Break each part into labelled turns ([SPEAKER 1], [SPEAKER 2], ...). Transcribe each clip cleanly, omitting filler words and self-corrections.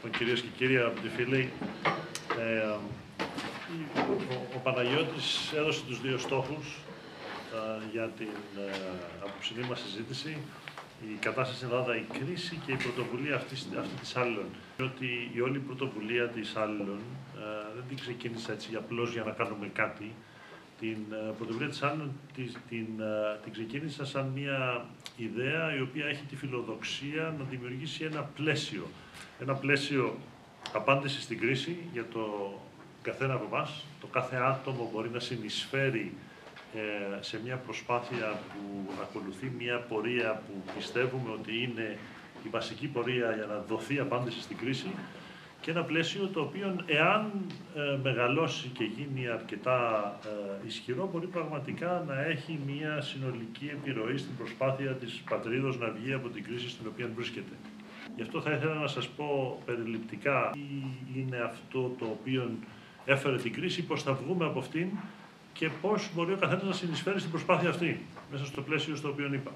[SPEAKER 1] Λοιπόν, κυρίες και κύριοι, αγαπητοί φίλοι, ο Παναγιώτης έδωσε τους δύο στόχους για την απόψινή μας συζήτηση. Η κατάσταση στην Ελλάδα, η κρίση και η πρωτοβουλία αυτή της Άλληλον. Ότι η όλη πρωτοβουλία της Άλληλον δεν την ξεκίνησε έτσι απλώς για να κάνουμε κάτι. Την πρωτοβουλία της Άλληλον την ξεκίνησα σαν μια ιδέα η οποία έχει τη φιλοδοξία να δημιουργήσει ένα πλαίσιο. Ένα πλαίσιο απάντηση στην κρίση για το καθένα από εμάς. Το κάθε άτομο μπορεί να συνεισφέρει σε μια προσπάθεια που ακολουθεί μια πορεία που πιστεύουμε ότι είναι η βασική πορεία για να δοθεί απάντηση στην κρίση, και ένα πλαίσιο το οποίο, εάν μεγαλώσει και γίνει αρκετά ισχυρό, μπορεί πραγματικά να έχει μια συνολική επιρροή στην προσπάθεια της πατρίδος να βγει από την κρίση στην οποία βρίσκεται. Γι' αυτό θα ήθελα να σας πω περιληπτικά τι είναι αυτό το οποίο έφερε την κρίση, πώς θα βγούμε από αυτήν και πώς μπορεί ο καθένας να συνεισφέρει στην προσπάθεια αυτή, μέσα στο πλαίσιο στο οποίο είπα.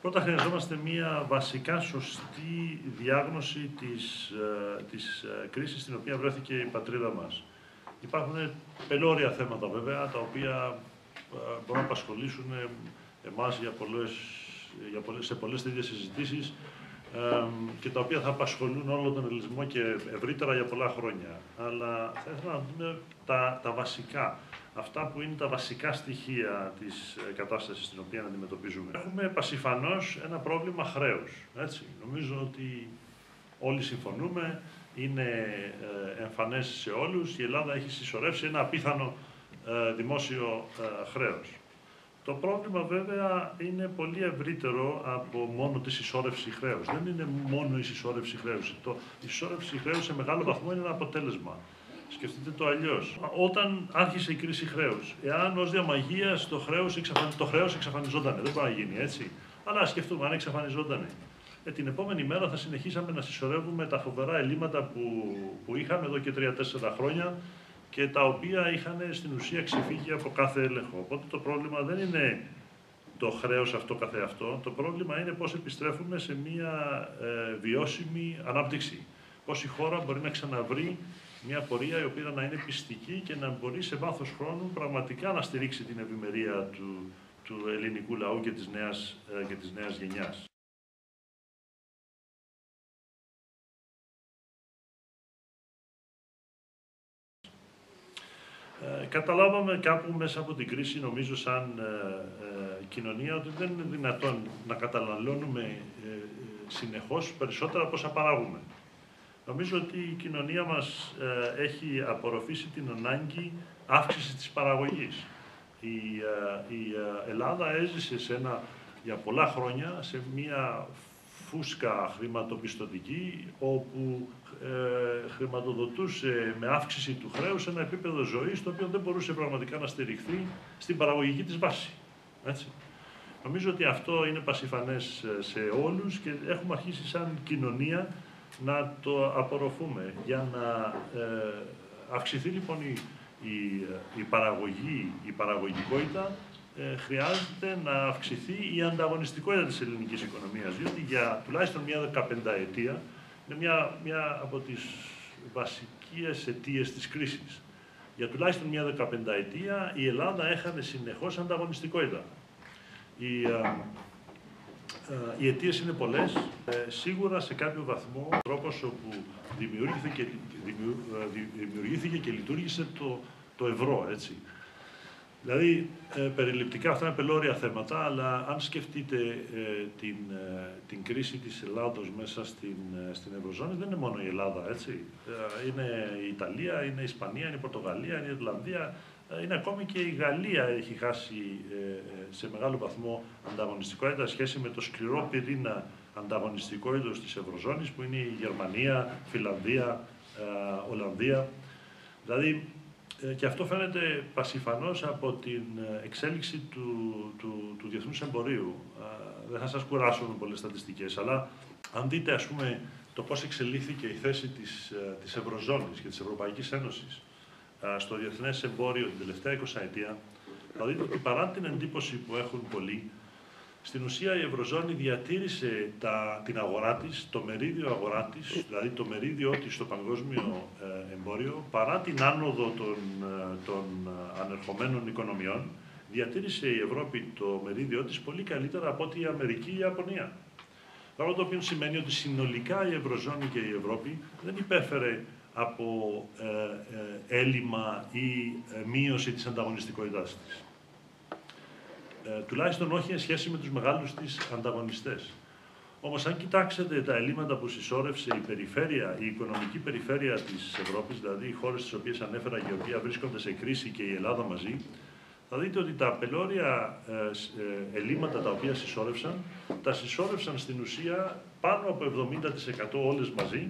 [SPEAKER 1] Πρώτα χρειαζόμαστε μια βασικά σωστή διάγνωση της κρίσης στην οποία βρέθηκε η πατρίδα μας. Υπάρχουν πελώρια θέματα βέβαια, τα οποία μπορούν να απασχολήσουν εμάς σε πολλές τέτοιες συζητήσεις και τα οποία θα απασχολούν όλο τον ελληνισμό και ευρύτερα για πολλά χρόνια. Αλλά θα ήθελα να δούμε τα βασικά, αυτά που είναι τα βασικά στοιχεία της κατάστασης στην οποία αντιμετωπίζουμε. Έχουμε πασιφανώς ένα πρόβλημα χρέους. Έτσι. Νομίζω ότι όλοι συμφωνούμε, είναι εμφανές σε όλους. Η Ελλάδα έχει συσσωρεύσει ένα απίθανο δημόσιο χρέος. Το πρόβλημα βέβαια είναι πολύ ευρύτερο από μόνο τη συσσόρευση χρέους. Δεν είναι μόνο η συσσόρευση χρέους. Η συσσόρευση χρέους σε μεγάλο βαθμό είναι ένα αποτέλεσμα. Σκεφτείτε το αλλιώς. Όταν άρχισε η κρίση χρέους, εάν ως διαμαγείας το χρέος εξαφανιζόταν, δεν μπορεί να γίνει έτσι. Αλλά ας σκεφτούμε, αν εξαφανιζόταν, την επόμενη μέρα θα συνεχίσαμε να συσσωρεύουμε τα φοβερά ελλείμματα που είχαμε εδώ και 3-4 χρόνια και τα οποία είχαν στην ουσία ξεφύγει από κάθε έλεγχο. Οπότε το πρόβλημα δεν είναι το χρέος αυτό καθεαυτό, το πρόβλημα είναι πώς επιστρέφουμε σε μια βιώσιμη ανάπτυξη. Πώς η χώρα μπορεί να ξαναβρει μια πορεία η οποία να είναι πιστική και να μπορεί σε βάθος χρόνου πραγματικά να στηρίξει την ευημερία του ελληνικού λαού και της νέας γενιάς. Καταλάβαμε κάπου μέσα από την κρίση, νομίζω σαν κοινωνία, ότι δεν είναι δυνατόν να καταναλώνουμε συνεχώς περισσότερα από όσα παράγουμε. Νομίζω ότι η κοινωνία μας έχει απορροφήσει την ανάγκη αύξησης της παραγωγής. Η Ελλάδα έζησε για πολλά χρόνια σε μια φούσκα χρηματοπιστωτική, όπου χρηματοδοτούσε με αύξηση του χρέους ένα επίπεδο ζωής το οποίο δεν μπορούσε πραγματικά να στηριχθεί στην παραγωγική της βάση. Έτσι. Νομίζω ότι αυτό είναι πασιφανές σε όλους και έχουμε αρχίσει σαν κοινωνία να το απορροφούμε. Για να αυξηθεί λοιπόν η παραγωγικότητα, χρειάζεται να αυξηθεί η ανταγωνιστικότητα της ελληνικής οικονομίας, διότι για τουλάχιστον μια 15ετία είναι μια από τις βασικές αιτίες της κρίσης. Για τουλάχιστον μια 15ετία η Ελλάδα έχανε συνεχώς ανταγωνιστικότητα. Οι αιτίες είναι πολλές. Σίγουρα σε κάποιο βαθμό ο τρόπος όπου δημιουργήθηκε και λειτουργήσε το ευρώ, έτσι. Δηλαδή, περιληπτικά αυτά είναι πελώρια θέματα, αλλά αν σκεφτείτε την κρίση της Ελλάδος μέσα στην Ευρωζώνη, δεν είναι μόνο η Ελλάδα, έτσι. Είναι η Ιταλία, είναι η Ισπανία, είναι η Πορτογαλία, είναι η Ιρλανδία, είναι ακόμη και η Γαλλία έχει χάσει σε μεγάλο βαθμό ανταγωνιστικότητα σχέση με το σκληρό πυρήνα ανταγωνιστικότητας της Ευρωζώνης, που είναι η Γερμανία, Φιλανδία, Ολλανδία. Δηλαδή, και αυτό φαίνεται πασιφανώς από την εξέλιξη του διεθνούς εμπορίου. Δεν θα σας κουράσω με πολλές στατιστικές, αλλά αν δείτε, ας πούμε, το πώς εξελίχθηκε η θέση της Ευρωζώνης και της Ευρωπαϊκής Ένωσης στο διεθνές εμπόριο την τελευταία 20ετία, θα δείτε ότι παρά την εντύπωση που έχουν πολλοί, στην ουσία η Ευρωζώνη διατήρησε την αγορά της, το μερίδιο αγορά της, δηλαδή το μερίδιό της στο παγκόσμιο εμπόριο, παρά την άνοδο των ανερχομένων οικονομιών, διατήρησε η Ευρώπη το μερίδιό της πολύ καλύτερα από ότι η Αμερική ή η Ιαπωνία. Πράγμα το οποίο σημαίνει ότι συνολικά η Ευρωζώνη και η Ευρώπη δεν υπέφερε από έλλειμμα ή μείωση της ανταγωνιστικότητάς της. Τουλάχιστον όχι εν σχέση με τους μεγάλους της ανταγωνιστές. Όμως αν κοιτάξετε τα ελλείμματα που συσσόρευσε η οικονομική περιφέρεια της Ευρώπης, δηλαδή οι χώρες τις οποίες ανέφερα και οι οποίες βρίσκονται σε κρίση και η Ελλάδα μαζί, θα δείτε ότι τα πελώρια ελλείμματα τα οποία συσσόρευσαν στην ουσία πάνω από 70% όλες μαζί,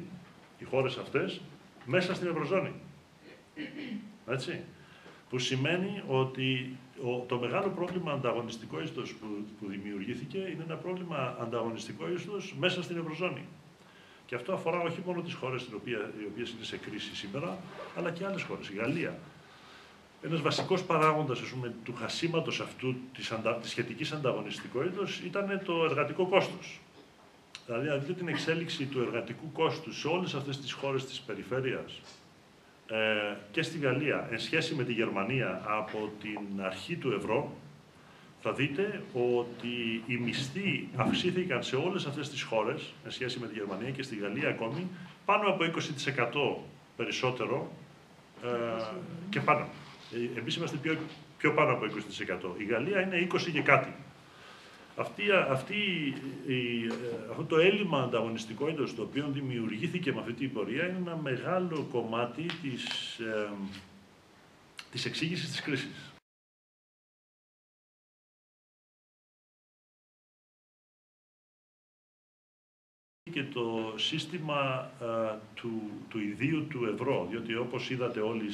[SPEAKER 1] οι χώρες αυτές, μέσα στην Ευρωζώνη. Έτσι. Που σημαίνει ότι το μεγάλο πρόβλημα ανταγωνιστικό ίσως που δημιουργήθηκε είναι ένα πρόβλημα ανταγωνιστικό ίσως μέσα στην Ευρωζώνη. Και αυτό αφορά όχι μόνο τις χώρες οι οποίες είναι σε κρίση σήμερα, αλλά και άλλες χώρες. Η Γαλλία. Ένας βασικός παράγοντας του χασίματος αυτού της σχετικής ανταγωνιστικότητας ήταν το εργατικό κόστος. Δηλαδή, να δείτε την εξέλιξη του εργατικού κόστους σε όλες αυτές τις χώρες της περιφέρειας και στη Γαλλία, εν σχέση με τη Γερμανία από την αρχή του ευρώ, θα δείτε ότι οι μισθοί αυξήθηκαν σε όλες αυτές τις χώρες, εν σχέση με τη Γερμανία και στη Γαλλία ακόμη, πάνω από 20% περισσότερο και πάνω. Εμείς είμαστε πιο πάνω από 20%. Η Γαλλία είναι 20 και κάτι. Αυτό το έλλειμμα ανταγωνιστικότητας το οποίο δημιουργήθηκε με αυτή την πορεία είναι ένα μεγάλο κομμάτι της εξήγησης της κρίσης. Και το σύστημα του ιδίου του ευρώ, διότι όπως είδατε όλοι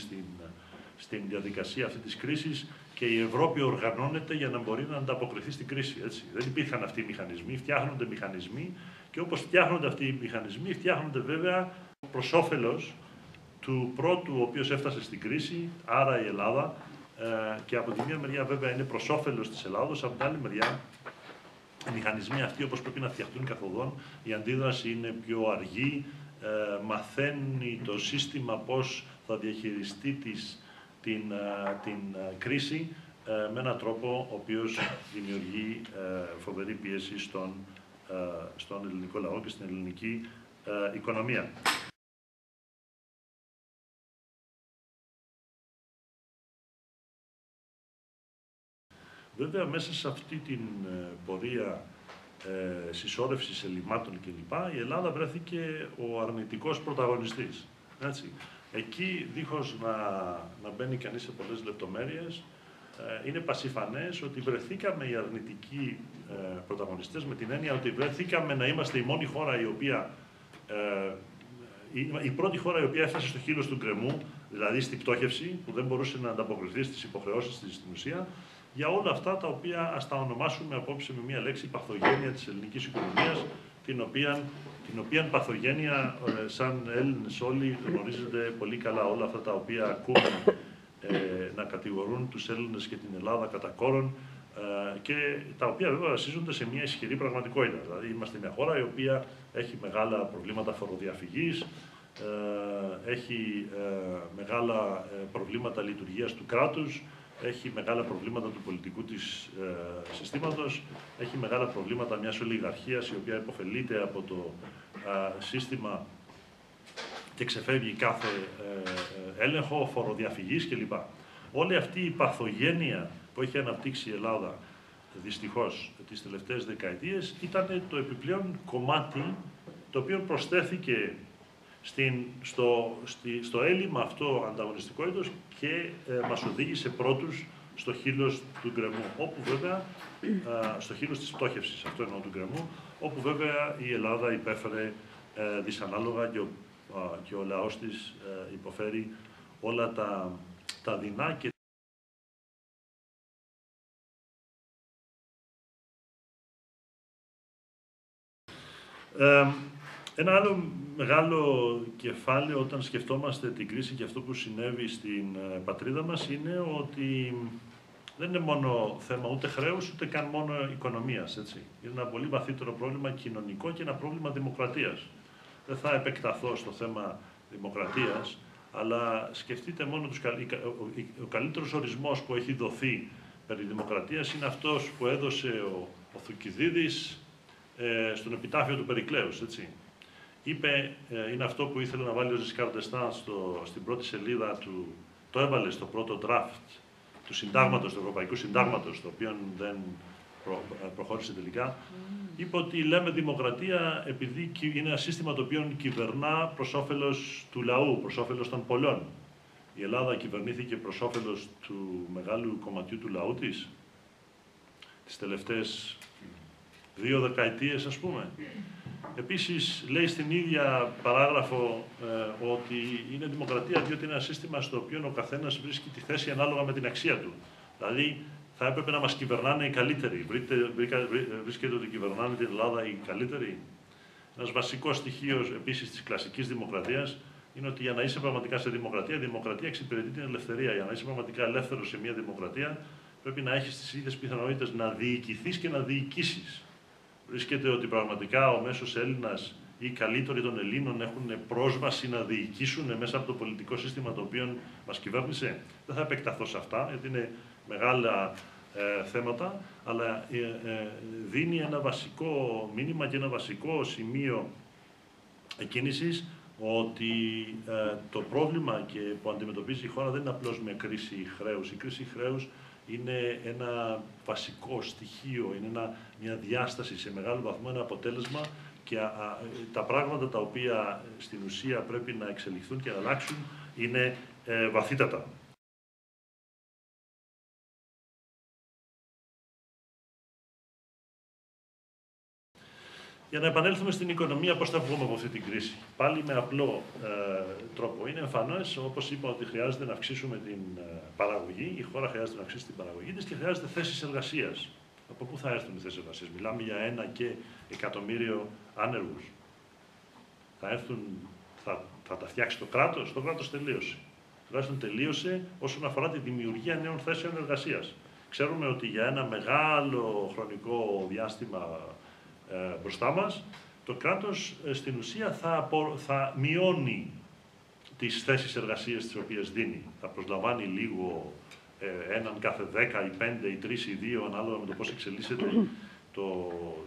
[SPEAKER 1] στην διαδικασία αυτή της κρίσης, και η Ευρώπη οργανώνεται για να μπορεί να ανταποκριθεί στην κρίση. Έτσι. Δεν υπήρχαν αυτοί οι μηχανισμοί, φτιάχνονται μηχανισμοί και όπως φτιάχνονται αυτοί οι μηχανισμοί, φτιάχνονται βέβαια προς όφελος του πρώτου ο οποίος έφτασε στην κρίση, άρα η Ελλάδα, και από τη μία μεριά βέβαια είναι προς όφελος της Ελλάδος, από την άλλη μεριά οι μηχανισμοί αυτοί όπως πρέπει να φτιαχτούν καθοδόν, η αντίδραση είναι πιο αργή, μαθαίνει το σύστημα πώς θα διαχειριστεί την κρίση με έναν τρόπο ο οποίος δημιουργεί φοβερή πίεση στον ελληνικό λαό και στην ελληνική οικονομία. Βέβαια, μέσα σε αυτή την πορεία συσσόρευσης ελλημάτων κλπ, η Ελλάδα βρέθηκε ο αρνητικός πρωταγωνιστής. Έτσι. Εκεί, δίχως να μπαίνει κανείς σε πολλές λεπτομέρειες, είναι πασιφανές ότι βρεθήκαμε οι αρνητικοί πρωταγωνιστές με την έννοια ότι βρεθήκαμε να είμαστε η μόνη χώρα η πρώτη χώρα η οποία έφτασε στο χείλος του γκρεμού, δηλαδή στη πτώχευση, που δεν μπορούσε να ανταποκριθεί στις υποχρεώσεις της στην ουσία, για όλα αυτά τα οποία ας τα ονομάσουμε απόψε με μία λέξη παθογένεια της ελληνικής οικονομίας, την οποία παθογένεια, σαν Έλληνες όλοι, γνωρίζετε πολύ καλά όλα αυτά τα οποία ακούμε να κατηγορούν τους Έλληνες και την Ελλάδα κατά κόρον, και τα οποία βέβαια βασίζονται σε μια ισχυρή πραγματικότητα. Δηλαδή, είμαστε μια χώρα η οποία έχει μεγάλα προβλήματα φοροδιαφυγής, έχει μεγάλα προβλήματα λειτουργίας του κράτους, έχει μεγάλα προβλήματα του πολιτικού της συστήματος, έχει μεγάλα προβλήματα μιας ολιγαρχίας η οποία υποφελείται από το σύστημα και ξεφεύγει κάθε έλεγχο, φοροδιαφυγής κλπ. Όλη αυτή η παθογένεια που έχει αναπτύξει η Ελλάδα, δυστυχώς, τις τελευταίες δεκαετίες, ήταν το επιπλέον κομμάτι το οποίο προσθέθηκε στο έλλειμμα αυτό ανταγωνιστικότητας και μας οδήγησε πρώτους στο χείλος του γκρεμού, όπου βέβαια, στο χείλος της πτώχευσης, αυτό εννοώ του γκρεμού, όπου βέβαια η Ελλάδα υπέφερε δυσανάλογα και ο λαός της υποφέρει όλα τα δεινά και ένα άλλο μεγάλο κεφάλαιο όταν σκεφτόμαστε την κρίση και αυτό που συνέβη στην πατρίδα μας είναι ότι δεν είναι μόνο θέμα ούτε χρέους, ούτε καν μόνο οικονομίας. Έτσι. Είναι ένα πολύ βαθύτερο πρόβλημα κοινωνικό και ένα πρόβλημα δημοκρατίας. Δεν θα επεκταθώ στο θέμα δημοκρατίας, αλλά σκεφτείτε μόνο ο καλύτερος ορισμός που έχει δοθεί περί δημοκρατίας είναι αυτός που έδωσε ο Θουκυδίδης στον επιτάφιο του Περικλέους. Έτσι. Είπε, είναι αυτό που ήθελε να βάλει ο Ζισκάρ ντ'Εστάν στην πρώτη σελίδα του, το έβαλε στο πρώτο draft του συντάγματος, του Ευρωπαϊκού Συντάγματος, το οποίο δεν προχώρησε τελικά. Είπε ότι λέμε δημοκρατία επειδή είναι ένα σύστημα το οποίο κυβερνά προς όφελος του λαού, προς όφελος των πολλών. Η Ελλάδα κυβερνήθηκε προς όφελος του μεγάλου κομματιού του λαού της, τις τελευταίες 2 δεκαετίες, ας πούμε. Επίσης, λέει στην ίδια παράγραφο ότι είναι δημοκρατία διότι είναι ένα σύστημα στο οποίο ο καθένας βρίσκει τη θέση ανάλογα με την αξία του. Δηλαδή, θα έπρεπε να μας κυβερνάνε οι καλύτεροι. Βρίσκεται ότι κυβερνάνε την Ελλάδα οι καλύτεροι. Ένας βασικός στοιχείος επίσης της κλασικής δημοκρατίας είναι ότι για να είσαι πραγματικά σε δημοκρατία, η δημοκρατία εξυπηρετεί την ελευθερία. Για να είσαι πραγματικά ελεύθερος σε μια δημοκρατία, πρέπει να έχεις τις ίδιες πιθανότητες να διοικηθείς και να διοικήσεις. Βρίσκεται ότι πραγματικά ο μέσος Έλληνας ή οι καλύτεροι των Ελλήνων έχουν πρόσβαση να διοικήσουν μέσα από το πολιτικό σύστημα το οποίο μας κυβέρνησε. Δεν θα επεκταθώ σε αυτά, γιατί είναι μεγάλα θέματα, αλλά δίνει ένα βασικό μήνυμα και ένα βασικό σημείο εκκίνησης ότι το πρόβλημα που αντιμετωπίζει η χώρα δεν είναι απλώς μια κρίση χρέους. Η κρίση χρέους είναι ένα βασικό στοιχείο, είναι μια διάσταση σε μεγάλο βαθμό, ένα αποτέλεσμα και τα πράγματα τα οποία στην ουσία πρέπει να εξελιχθούν και να αλλάξουν είναι βαθύτατα. Για να επανέλθουμε στην οικονομία, πώς θα βγούμε από αυτή την κρίση. Πάλι με απλό τρόπο. Είναι εμφανές, όπως είπα, ότι χρειάζεται να αυξήσουμε την παραγωγή. Η χώρα χρειάζεται να αυξήσει την παραγωγή της και χρειάζεται θέσεις εργασίας. Από πού θα έρθουν οι θέσεις εργασίας? Μιλάμε για 1 και εκατομμύριο άνεργους. Θα τα φτιάξει το κράτος? Το κράτος τελείωσε. Τουλάχιστον τελείωσε όσον αφορά τη δημιουργία νέων θέσεων εργασίας. Ξέρουμε ότι για ένα μεγάλο χρονικό διάστημα μπροστά μας, το κράτος στην ουσία θα μειώνει τις θέσεις εργασίας τις οποίες δίνει. Θα προσλαμβάνει λίγο έναν κάθε 10 ή 5 ή 3 ή 2, ανάλογα με το πώς εξελίσσεται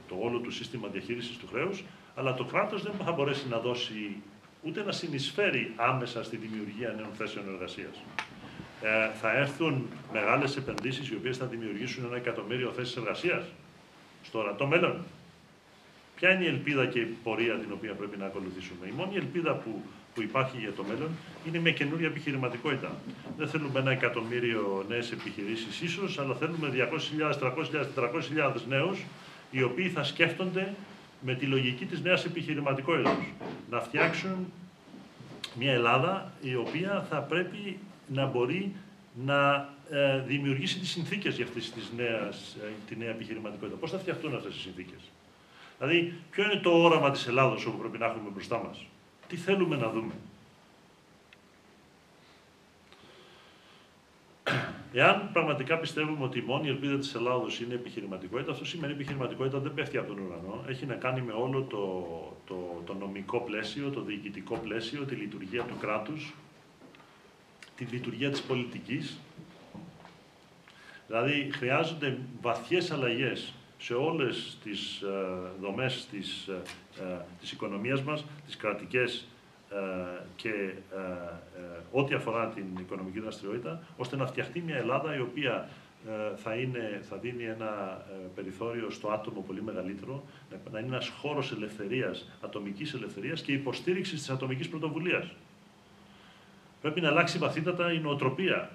[SPEAKER 1] το όλο του σύστημα διαχείρισης του χρέους, αλλά το κράτος δεν θα μπορέσει να δώσει ούτε να συνεισφέρει άμεσα στη δημιουργία νέων θέσεων εργασίας. Θα έρθουν μεγάλες επενδύσεις οι οποίες θα δημιουργήσουν 1 εκατομμύριο θέσεις εργασίας στο ορατό μέλλον. Ποια είναι η ελπίδα και η πορεία την οποία πρέπει να ακολουθήσουμε? Η μόνη ελπίδα που υπάρχει για το μέλλον είναι μια καινούρια επιχειρηματικότητα. Δεν θέλουμε 1 εκατομμύριο νέες επιχειρήσεις ίσως, αλλά θέλουμε 200.000, 300.000, 400.000 νέους, οι οποίοι θα σκέφτονται με τη λογική της νέας επιχειρηματικότητας. Να φτιάξουν μια Ελλάδα η οποία θα πρέπει να μπορεί να δημιουργήσει τις συνθήκες για τη νέα επιχειρηματικότητα. Πώς θα φτιαχτούν αυτές οι συνθήκες? Δηλαδή, ποιο είναι το όραμα της Ελλάδος όπου πρέπει να έχουμε μπροστά μας? Τι θέλουμε να δούμε? Εάν πραγματικά πιστεύουμε ότι η μόνη ελπίδα της Ελλάδος είναι η επιχειρηματικότητα, αυτό σημαίνει ότι η επιχειρηματικότητα δεν πέφτει από τον ουρανό. Έχει να κάνει με όλο το νομικό πλαίσιο, το διοικητικό πλαίσιο, τη λειτουργία του κράτους, τη λειτουργία της πολιτικής. Δηλαδή, χρειάζονται βαθιές αλλαγές σε όλες τις δομές της οικονομίας μας, τις κρατικές και ό,τι αφορά την οικονομική δραστηριότητα, ώστε να φτιαχτεί μια Ελλάδα η οποία θα δίνει ένα περιθώριο στο άτομο πολύ μεγαλύτερο, να είναι ένας χώρος ελευθερίας, ατομικής ελευθερίας και υποστήριξης της ατομικής πρωτοβουλίας. Πρέπει να αλλάξει βαθύτατα η νοοτροπία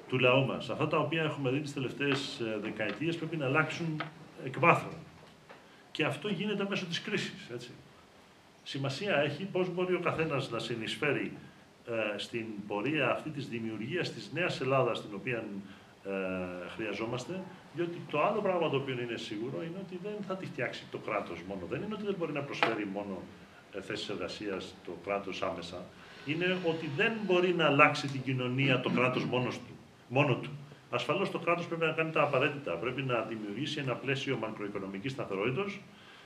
[SPEAKER 1] του λαού μας. Αυτά τα οποία έχουμε δει τις τελευταίες δεκαετίες πρέπει να αλλάξουν εκ βάθρων. Και αυτό γίνεται μέσω της κρίσης. Έτσι. Σημασία έχει πώς μπορεί ο καθένας να συνεισφέρει στην πορεία αυτή της δημιουργίας της νέας Ελλάδας την οποία χρειαζόμαστε, διότι το άλλο πράγμα το οποίο είναι σίγουρο είναι ότι δεν θα τη φτιάξει το κράτος μόνο. Δεν είναι ότι δεν μπορεί να προσφέρει μόνο θέσεις εργασίας το κράτος άμεσα. Είναι ότι δεν μπορεί να αλλάξει την κοινωνία το κράτος μόνο του. Ασφαλώς το κράτος πρέπει να κάνει τα απαραίτητα. Πρέπει να δημιουργήσει ένα πλαίσιο μακροοικονομικής σταθερότητας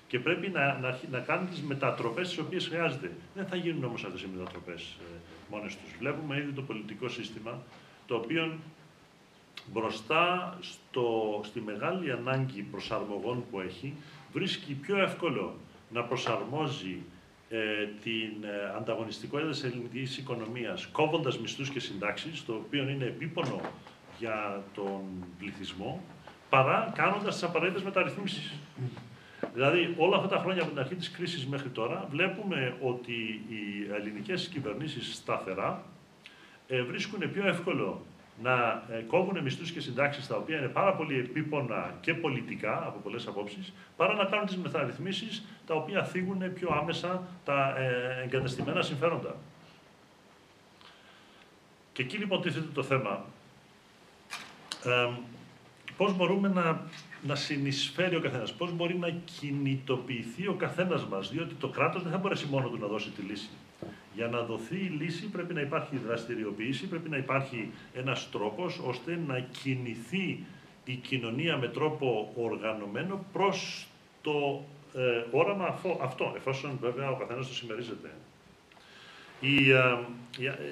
[SPEAKER 1] και πρέπει να κάνει τις μετατροπές τις οποίες χρειάζεται. Δεν θα γίνουν όμως αυτές οι μετατροπές μόνες τους. Βλέπουμε ήδη το πολιτικό σύστημα, το οποίο μπροστά στη μεγάλη ανάγκη προσαρμογών που έχει, βρίσκει πιο εύκολο να προσαρμόζει την ανταγωνιστικότητα της ελληνικής οικονομίας, κόβοντας μισθούς και συντάξεις, το οποίο είναι επίπονο για τον πληθυσμό, παρά κάνοντας τις απαραίτητες μεταρρυθμίσεις. Δηλαδή, όλα αυτά τα χρόνια από την αρχή της κρίσης μέχρι τώρα, βλέπουμε ότι οι ελληνικές κυβερνήσεις σταθερά βρίσκουν πιο εύκολο να κόβουν μισθούς και συντάξεις, τα οποία είναι πάρα πολύ επίπονα και πολιτικά από πολλές απόψεις, παρά να κάνουν τις μεταρρυθμίσεις τα οποία θίγουν πιο άμεσα τα εγκατεστημένα συμφέροντα. Και εκεί λοιπόν τίθεται το θέμα. Πώς μπορούμε να συνεισφέρει ο καθένας, πώς μπορεί να κινητοποιηθεί ο καθένας μας, διότι το κράτος δεν θα μπορέσει μόνο του να δώσει τη λύση. Για να δοθεί η λύση πρέπει να υπάρχει δραστηριοποίηση, πρέπει να υπάρχει ένας τρόπος ώστε να κινηθεί η κοινωνία με τρόπο οργανωμένο προς το όραμα αυτό, εφόσον βέβαια ο καθένας το συμμερίζεται.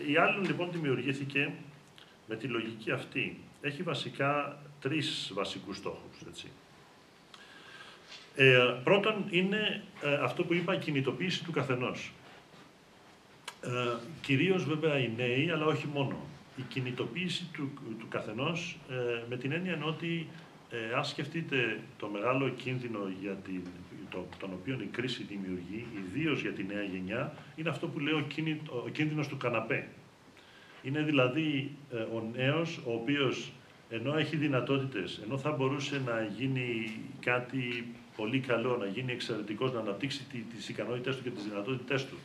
[SPEAKER 1] Η άλλη λοιπόν δημιουργήθηκε με τη λογική αυτή. Έχει βασικά τρεις βασικούς στόχους. Έτσι. Πρώτον είναι αυτό που είπα, η κινητοποίηση του καθενός. Κυρίως βέβαια οι νέοι, αλλά όχι μόνο. Η κινητοποίηση του καθενός με την έννοια ότι αν σκεφτείτε το μεγάλο κίνδυνο τον οποίο η κρίση δημιουργεί, ιδίως για τη νέα γενιά, είναι αυτό που λέω ο κίνδυνος του καναπέ. Είναι δηλαδή ο νέος ο οποίος ενώ έχει δυνατότητες, ενώ θα μπορούσε να γίνει κάτι πολύ καλό, να γίνει εξαιρετικός, να αναπτύξει τις ικανότητες του και τις δυνατότητες του,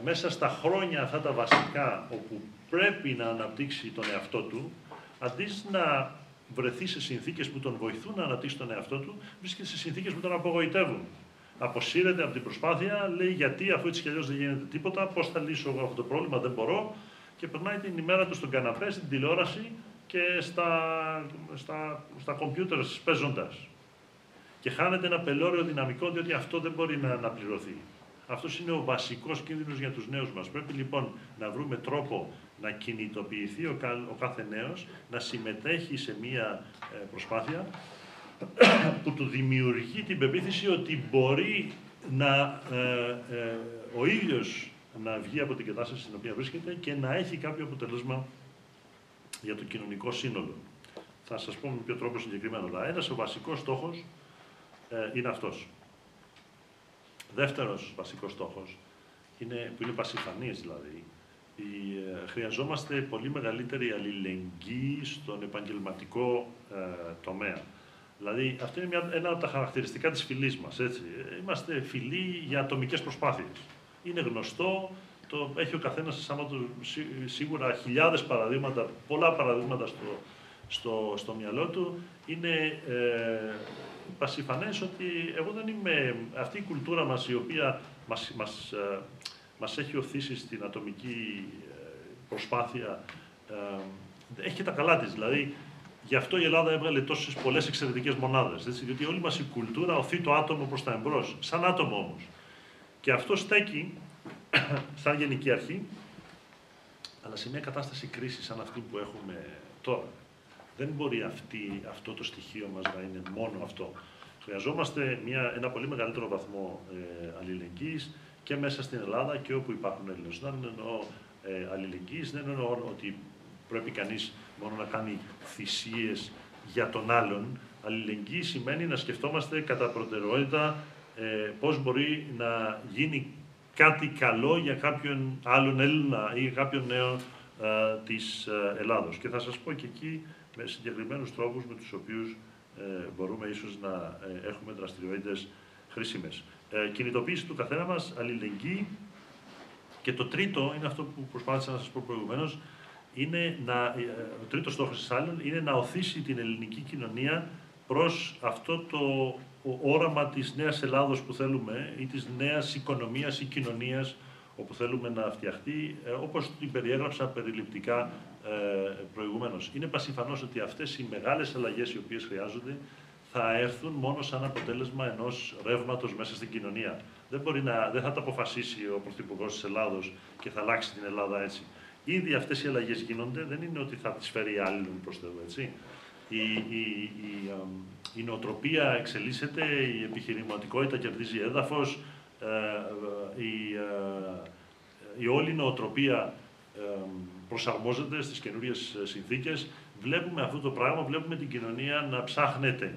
[SPEAKER 1] μέσα στα χρόνια αυτά τα βασικά, όπου πρέπει να αναπτύξει τον εαυτό του, αντί να βρεθεί σε συνθήκες που τον βοηθούν να αναπτύξει τον εαυτό του, βρίσκεται σε συνθήκες που τον απογοητεύουν. Αποσύρεται από την προσπάθεια, λέει γιατί αφού έτσι κι αλλιώς δεν γίνεται τίποτα, πώς θα λύσω εγώ αυτό το πρόβλημα, δεν μπορώ, και περνάει την ημέρα του στον καναπέ, στην τηλεόραση και στα κομπιούτερ παίζοντας. Και χάνεται ένα πελώριο δυναμικό, διότι αυτό δεν μπορεί να αναπληρωθεί. Αυτός είναι ο βασικός κίνδυνος για τους νέους μας. Πρέπει λοιπόν να βρούμε τρόπο να κινητοποιηθεί ο κάθε νέος, να συμμετέχει σε μία προσπάθεια που του δημιουργεί την πεποίθηση ότι μπορεί ο ίδιος να βγει από την κατάσταση στην οποία βρίσκεται και να έχει κάποιο αποτέλεσμα για το κοινωνικό σύνολο. Θα σας πω με ποιο τρόπο συγκεκριμένα. Ένας ο βασικός στόχος είναι αυτός. Δεύτερος βασικός στόχος, που είναι πασιφανής δηλαδή, χρειαζόμαστε πολύ μεγαλύτερη αλληλεγγύη στον επαγγελματικό τομέα. Δηλαδή, αυτό είναι ένα από τα χαρακτηριστικά της φυλής μας. Έτσι. Είμαστε φυλοί για ατομικές προσπάθειες. Είναι γνωστό, έχει ο καθένας σίγουρα χιλιάδες παραδείγματα, πολλά παραδείγματα στο μυαλό του. Είναι πασιφανές ότι εγώ δεν είμαι... Αυτή η κουλτούρα μας, η οποία μας έχει οθήσει στην ατομική προσπάθεια, έχει και τα καλά της. Δηλαδή, γι' αυτό η Ελλάδα έβγαλε τόσες πολλές εξαιρετικές μονάδες. Έτσι, διότι όλη μας η κουλτούρα οθεί το άτομο προς τα εμπρός, σαν άτομο όμως. Και αυτό στέκει σαν γενική αρχή, αλλά σε μια κατάσταση κρίσης σαν αυτή που έχουμε τώρα. Δεν μπορεί αυτό το στοιχείο μας να είναι μόνο αυτό. Χρειαζόμαστε ένα πολύ μεγαλύτερο βαθμό αλληλεγγύης και μέσα στην Ελλάδα και όπου υπάρχουν Έλληνες. Δεν εννοώ αλληλεγγύης, δεν εννοώ ότι πρέπει κανείς μόνο να κάνει θυσίες για τον άλλον. Αλληλεγγύη σημαίνει να σκεφτόμαστε κατά προτεραιότητα πώς μπορεί να γίνει κάτι καλό για κάποιον άλλον Έλληνα ή κάποιον νέο της Ελλάδος. Και θα σας πω και εκεί με συγκεκριμένους τρόπους με τους οποίους μπορούμε ίσως να έχουμε δραστηριότητες χρήσιμες. Κινητοποίηση του καθένα μας, αλληλεγγύη. Και το τρίτο είναι αυτό που προσπάθησα να σας πω προηγουμένως, ο τρίτος στόχος της άλλων είναι να οθήσει την ελληνική κοινωνία προς αυτό το όραμα της νέας Ελλάδος που θέλουμε ή της νέας οικονομίας ή κοινωνίας όπου θέλουμε να φτιαχτεί, όπως την περιέγραψα περιληπτικά προηγουμένως. Είναι πασιφανώς ότι αυτές οι μεγάλες αλλαγές οι οποίες χρειάζονται θα έρθουν μόνο σαν αποτέλεσμα ενός ρεύματος μέσα στην κοινωνία. Δεν θα τα αποφασίσει ο Πρωθυπουργός της Ελλάδος και θα αλλάξει την Ελλάδα έτσι. Ήδη αυτές οι αλλαγές γίνονται, δεν είναι ότι θα τις φέρει άλλον προς Θεού, έτσι. Η νοοτροπία εξελίσσεται, η επιχειρηματικότητα κερδίζει έδαφος, η όλη νοοτροπία προσαρμόζεται στις καινούριες συνθήκες. Βλέπουμε αυτό το πράγμα, βλέπουμε την κοινωνία να ψάχνεται.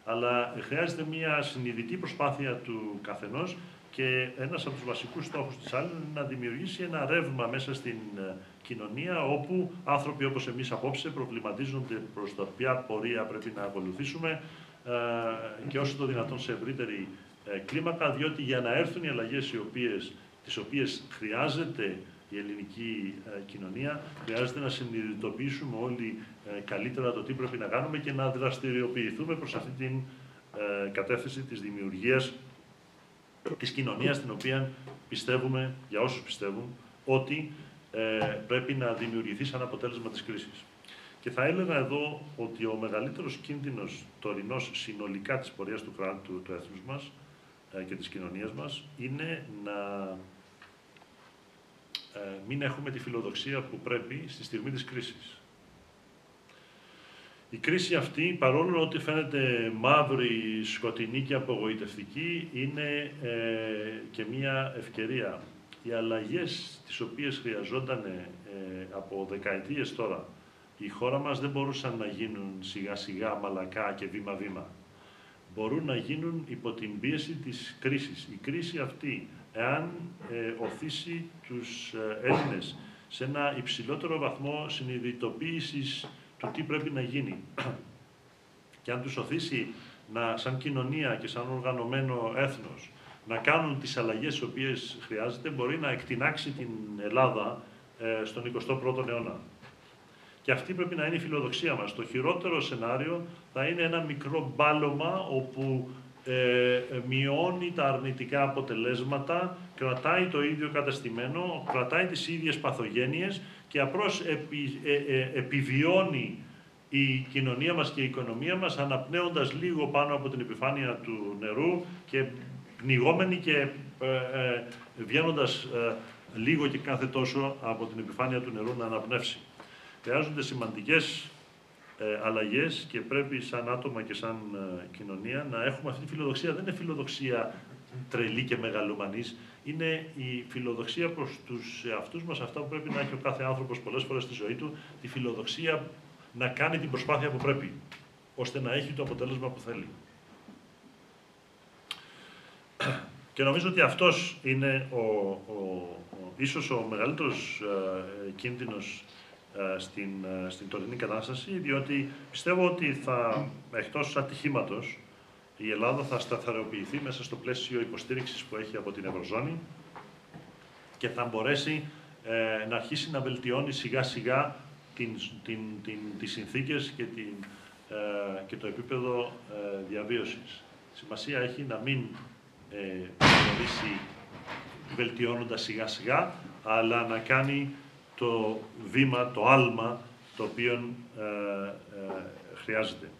[SPEAKER 1] Αλλά χρειάζεται μια συνειδητή προσπάθεια του καθενός και ένας από τους βασικούς στόχους της άλλης είναι να δημιουργήσει ένα ρεύμα μέσα στην κοινωνία, όπου άνθρωποι όπως εμείς απόψε προβληματίζονται προς τα ποια πορεία πρέπει να ακολουθήσουμε και όσο το δυνατόν σε ευρύτερη κλίμακα, διότι για να έρθουν οι αλλαγές τις οποίες χρειάζεται η ελληνική κοινωνία, χρειάζεται να συνειδητοποιήσουμε όλοι καλύτερα το τι πρέπει να κάνουμε και να δραστηριοποιηθούμε προς αυτή την κατεύθυνση της δημιουργίας της κοινωνίας, την οποία πιστεύουμε, για όσους πιστεύουν, ότι πρέπει να δημιουργηθεί σαν αποτέλεσμα της κρίσης. Και θα έλεγα εδώ ότι ο μεγαλύτερος κίνδυνος τωρινός συνολικά της πορείας του κράτου του έθνους μας και της κοινωνίας μας είναι να μην έχουμε τη φιλοδοξία που πρέπει στη στιγμή της κρίσης. Η κρίση αυτή, παρόλο ότι φαίνεται μαύρη, σκοτεινή και απογοητευτική, είναι και μια ευκαιρία. Οι αλλαγές τις οποίες χρειαζόταν από δεκαετίες τώρα η χώρα μας δεν μπορούσαν να γίνουν σιγά-σιγά, μαλακά και βήμα-βήμα. Μπορούν να γίνουν υπό την πίεση της κρίσης. Η κρίση αυτή, εάν οθήσει τους Έλληνες σε ένα υψηλότερο βαθμό συνειδητοποίησης του τι πρέπει να γίνει και αν τους οθήσει σαν κοινωνία και σαν οργανωμένο έθνος να κάνουν τις αλλαγές τις οποίες χρειάζεται, μπορεί να εκτινάξει την Ελλάδα στον 21ο αιώνα. Και αυτή πρέπει να είναι η φιλοδοξία μας. Το χειρότερο σενάριο θα είναι ένα μικρό μπάλωμα όπου μειώνει τα αρνητικά αποτελέσματα, κρατάει το ίδιο καταστημένο, κρατάει τις ίδιες παθογένειες και απλώς επιβιώνει η κοινωνία μας και η οικονομία μας αναπνέοντας λίγο πάνω από την επιφάνεια του νερού και πνιγόμενοι και βγαίνοντας λίγο και κάθε τόσο από την επιφάνεια του νερού να αναπνεύσει. Χρειάζονται σημαντικές αλλαγές και πρέπει σαν άτομα και σαν κοινωνία να έχουμε αυτή τη φιλοδοξία. Δεν είναι φιλοδοξία τρελή και μεγαλομανής, είναι η φιλοδοξία προς τους εαυτούς μας, αυτά που πρέπει να έχει ο κάθε άνθρωπος πολλές φορές στη ζωή του, τη φιλοδοξία να κάνει την προσπάθεια που πρέπει, ώστε να έχει το αποτέλεσμα που θέλει. Και νομίζω ότι αυτός είναι ίσως ο μεγαλύτερος κίνδυνος στην τωρινή κατάσταση, διότι πιστεύω ότι εκτός ατυχήματος η Ελλάδα θα σταθεροποιηθεί μέσα στο πλαίσιο υποστήριξης που έχει από την Ευρωζώνη και θα μπορέσει να αρχίσει να βελτιώνει σιγά σιγά τις συνθήκες και το επίπεδο διαβίωσης. Σημασία έχει να μην προχωρήσει βελτιώνοντας σιγά σιγά, αλλά να κάνει το βήμα, το άλμα το οποίο χρειάζεται.